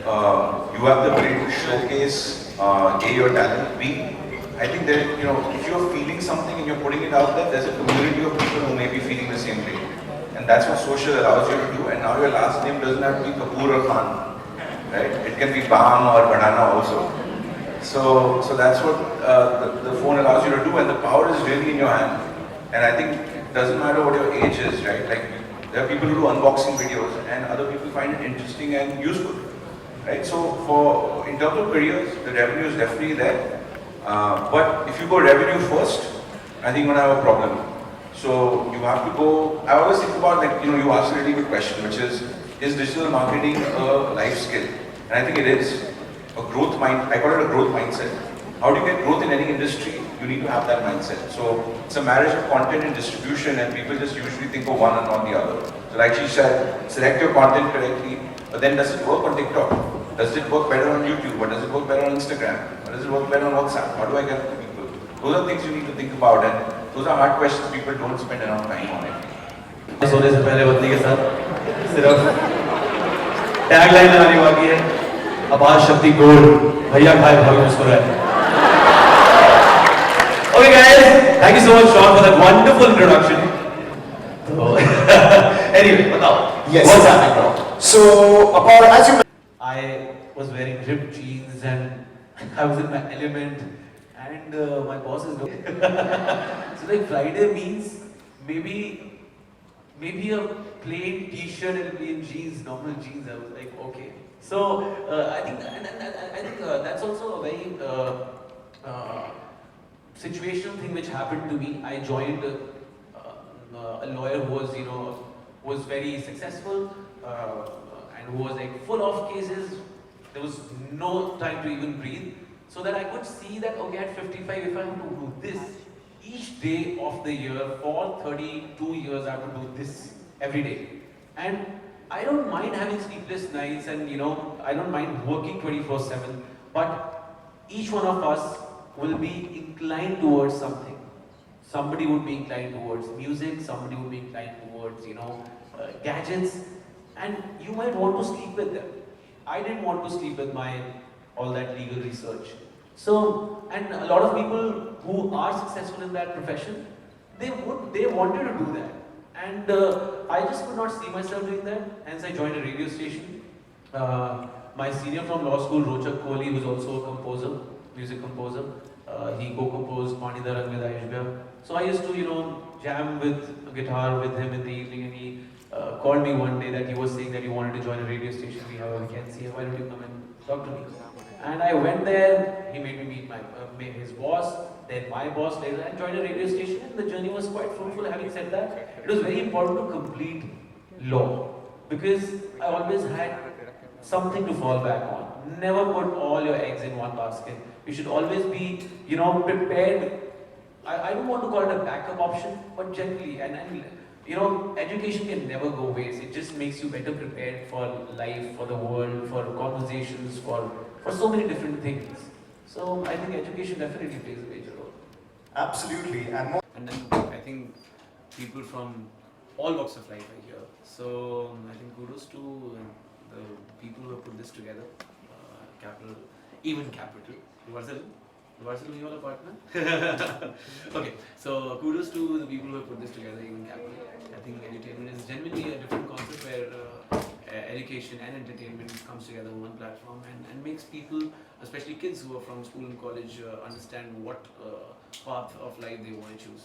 you have the ability to showcase A, your talent, B, I think that, if you're feeling something and you're putting it out there, there's a community of people who may be feeling the same way. And that's what social allows you to do. And now your last name doesn't have to be Kapoor or Khan, right? It can be Bam or Banana also. So that's what the phone allows you to do, and the power is really in your hand. And I think it doesn't matter what your age is, right? Like, there are people who do unboxing videos, and other people find it interesting and useful, right? So in terms of careers, the revenue is definitely there. But if you go revenue first, I think you're gonna have a problem. So you have to go. I always think about, like, you asked a really good question, which is digital marketing a life skill? And I think it is. I call it a growth mindset. How do you get growth in any industry? You need to have that mindset. So it's a marriage of content and distribution, and people just usually think of one and not the other. So like she said, select your content correctly, but then does it work on TikTok? Does it work better on YouTube? Or does it work better on Instagram? Or does it work better on WhatsApp? How do I get to people? Those are things you need to think about, and those are hard questions people don't spend enough time on it. सोने से पहले बत्ती के साथ सिर्फ tagline लगानी बाकी है, अपार शक्ति गोल्ड, भैया खाए भाभी मुस्कुराए. Okay guys, thank you so much Sean for that wonderful introduction. Anyway, बताओ. Yes. What's happening, bro? So, Apar, as you I was wearing ripped jeans and I was in my element, and my boss is looking. So like Friday means maybe a plain t-shirt and plain jeans, normal jeans. I was like, okay. So I think that's also a very situational thing which happened to me. I joined a lawyer who was very successful and who was like full of cases. There was no time to even breathe. So that I could see that, okay, at 55, if I have to do this each day of the year for 32 years, I have to do this every day. And I don't mind having sleepless nights, and I don't mind working 24/7, but each one of us will be inclined towards something. Somebody would be inclined towards music, somebody would be inclined towards, gadgets, and you might want to sleep with them. I didn't want to sleep with all that legal research. So, and a lot of people who are successful in that profession, they wanted to do that. And I just could not see myself doing that, hence I joined a radio station. My senior from law school, Rochak Kohli, who is also a composer, music composer, he co-composed Pani Da Rang with Aishbya. So I used to, jam with a guitar with him in the evening, and he called me one day that he was saying that he wanted to join a radio station. We have a vacancy here, why don't you come and talk to me? And I went there, he made me meet his boss, then my boss later, and joined a radio station, and the journey was quite fruitful. Having said that, it was very important to complete law, because I always had something to fall back on. Never put all your eggs in one basket. You should always be, prepared. I don't want to call it a backup option, but generally, and education can never go waste. It just makes you better prepared for life, for the world, for conversations, for so many different things. So I think education definitely plays a major role. absolutely, And then I think people from all walks of life are here. So I think kudos to the people who have put this together. Capital. Varsal, you are a partner? Okay, so kudos to the people who have put this together, even Capital. I think edutainment is genuinely a different concept where education and entertainment comes together on one platform and makes people, especially kids who are from school and college, understand what path of life they want to choose.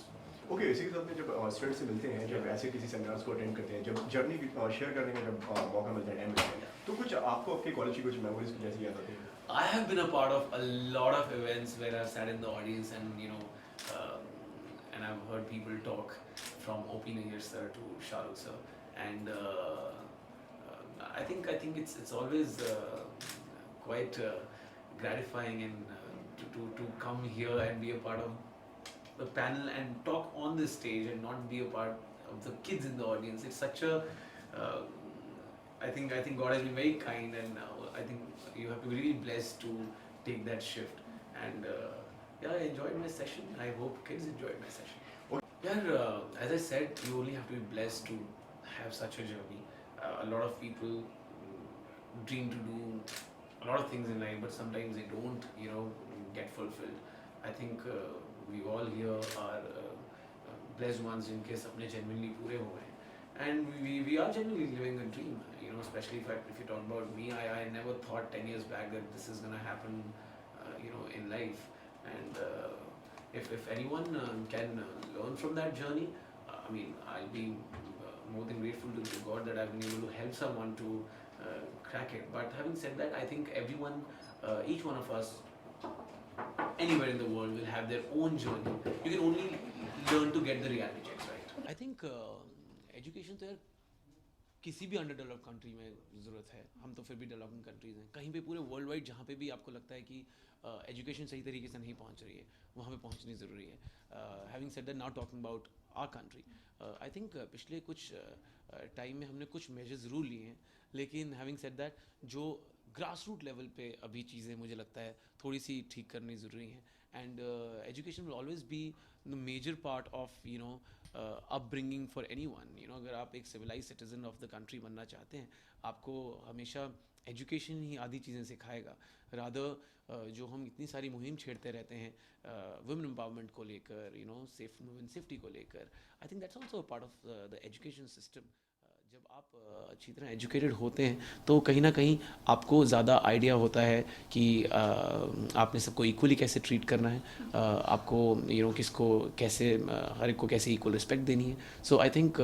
Okay इसी के साथ में जब student से मिलते हैं, जब ऐसे किसी सेमिनार्स को अटेंड करते हैं, जब जर्नी शेयर करने का जब मौका मिलता है, टाइम मिलता है, तो कुछ आपको आपके कॉलेज की कुछ मेमोरीज जैसी याद आती है? I have been a part of a lot of events where I've sat in the audience and and I've heard people talk, from O.P. Nayar sir to Shah Rukh sir, and I think it's always quite gratifying and to come here and be a part of the panel and talk on this stage and not be a part of the kids in the audience. It's such a I think God has been very kind, and I think you have to be really blessed to take that shift. And yeah, I enjoyed my session. I hope kids enjoyed my session. Yeah, as I said, you only have to be blessed to have such a journey. A lot of people dream to do a lot of things in life, but sometimes they don't, get fulfilled. I think we all here are blessed ones जिनके सपने genuinely पूरे हुए हैं, and we are genuinely living a dream. Especially if you talk about me, I never thought 10 years back that this is gonna happen, in life. And if anyone can learn from that journey, I'll be more than grateful to God that I've been able to help someone to crack it. But having said that, I think everyone, each one of us, anywhere in the world will have their own journey. You can only learn to get the reality checks right. I think education तो यार किसी भी under develop country में ज़रूरत है. हम तो फिर भी डेवलपिंग कंट्रीज़ हैं. कहीं पे पूरे वर्ल्ड वाइड जहाँ पे भी आपको लगता है कि एजुकेशन सही तरीके से नहीं पहुँच रही है, वहाँ पे पहुँचनी ज़रूरी है. Having said that, not talking about our country, I think पिछले कुछ टाइम में हमने कुछ मेजर्स ज़रूर लिए हैं, लेकिन हैविंग सेड दैट जो ग्रास रूट लेवल पे अभी चीज़ें मुझे लगता है थोड़ी सी ठीक करनी ज़रूरी हैं. And education will always be the major part of upbringing for anyone. अगर आप एक civilise citizen of the country बनना चाहते हैं, आपको हमेशा एजुकेशन ही आधी चीज़ें सिखाएगा. रादर जो हम इतनी सारी मुहिम छेड़ते रहते हैं वुमेन एम्पावरमेंट को लेकर, वुमेन सेफ्टी को लेकर, I think that's also part of the education system. जब आप अच्छी तरह एजुकेटेड होते हैं तो कहीं ना कहीं आपको ज़्यादा आइडिया होता है कि आपने सबको इक्वली कैसे ट्रीट करना है, आपको किसको कैसे, हर एक को कैसे इक्वल रिस्पेक्ट देनी है. सो आई थिंक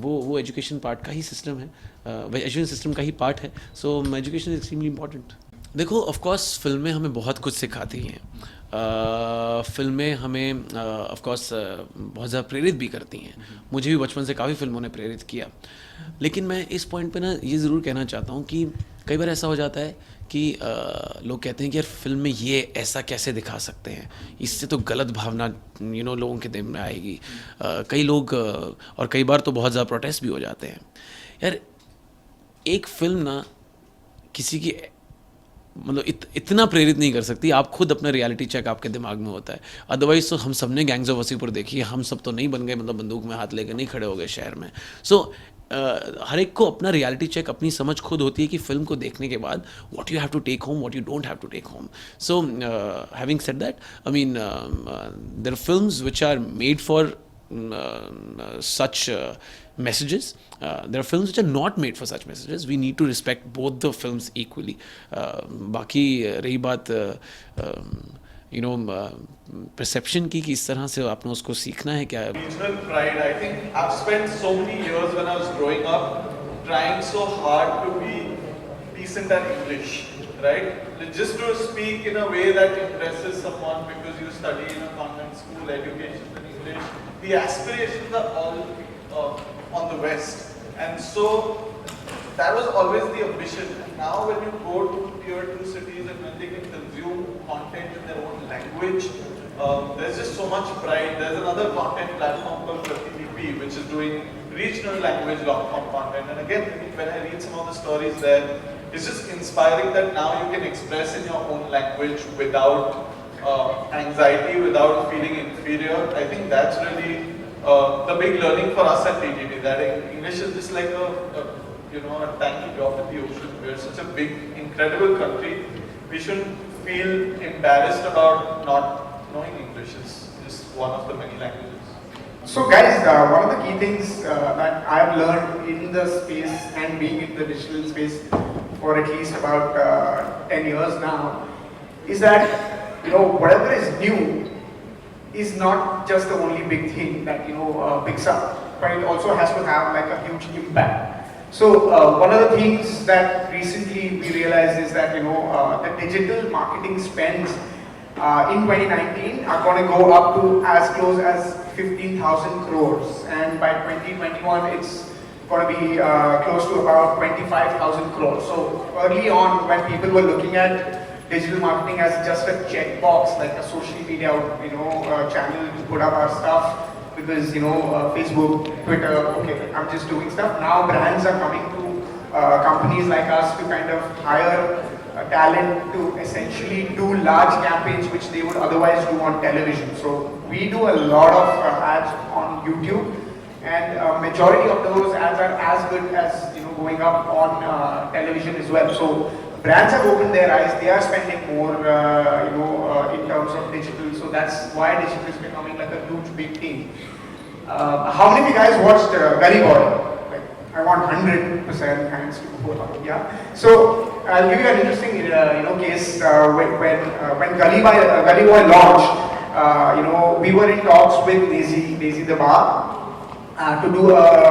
वो एजुकेशन पार्ट का ही सिस्टम है, एजुकेशन सिस्टम का ही पार्ट है. So education is extremely important. देखो, ऑफ कोर्स फिल्में हमें बहुत कुछ सिखाती हैं. फिल्में हमें ऑफ कोर्स बहुत ज़्यादा प्रेरित भी करती हैं. मुझे भी बचपन से काफ़ी फिल्मों ने प्रेरित किया. लेकिन मैं इस पॉइंट पे ना ये ज़रूर कहना चाहता हूँ कि कई बार ऐसा हो जाता है कि लोग कहते हैं कि यार फिल्म में ये ऐसा कैसे दिखा सकते हैं, इससे तो गलत भावना लोगों के दिल में आएगी. कई लोग और कई बार तो बहुत ज़्यादा प्रोटेस्ट भी हो जाते हैं. यार एक फिल्म ना किसी की इतना प्रेरित नहीं कर सकती. आप खुद अपना रियलिटी चेक आपके दिमाग में होता है. अदरवाइज तो हम सब ने गैंग्स ऑफ वसीपुर देखी है, हम सब तो नहीं बन गए, बंदूक में हाथ लेकर नहीं खड़े हो गए शहर में. सो हर एक को अपना रियलिटी चेक, अपनी समझ खुद होती है कि फिल्म को देखने के बाद what you have to take home, what you don't have to take home. So having said that, there are films which are made for such messages. There are films which are not made for such messages. We need to respect both the films equally. बाकी रही बात perception की कि इस तरह से आपने उसको सीखना है क्या. Regional pride. I think I've spent so many years when I was growing up trying so hard to be decent at English, right? Just to speak in a way that impresses someone because you study in a convent school, education in English. The aspirations are all on the West, and so that was always the ambition. And now when you go to tier 2 cities and when they can consume content in their own language, there's just so much pride. There's another content platform called PratiLipi which is doing regional language long form content, and again when I read some of the stories there, it's just inspiring that now you can express in your own language without anxiety, without feeling inferior. I think that's really the big learning for us at TTT, that English is just like a tiny drop in the ocean. We're such a big, incredible country. We shouldn't feel embarrassed about not knowing English. It's just one of the many languages. So guys, one of the key things that I've learned in the space and being in the digital space for at least about 10 years now is that whatever is new is not just the only big thing that picks up, but it also has to have like a huge impact. So one of the things that recently we realized is that the digital marketing spends in 2019 are going to go up to as close as 15,000 crores, and by 2021 it's going to be close to about 25,000 crores. So early on, when people were looking at digital marketing as just a checkbox, like a social media, channel to put up our stuff, because Facebook, Twitter, okay, I'm just doing stuff. Now brands are coming to companies like us to kind of hire talent to essentially do large campaigns which they would otherwise do on television. So we do a lot of ads on YouTube, and majority of those ads are as good as going up on television as well. So brands have opened their eyes. They are spending more, in terms of digital. So that's why digital is becoming like a huge big thing. How many of you guys watched Gully Boy? Like, I want 100% hands to go up. Yeah. So I'll give you an interesting, case when Gully Boy launched. We were in talks with Daisy the Bar to do a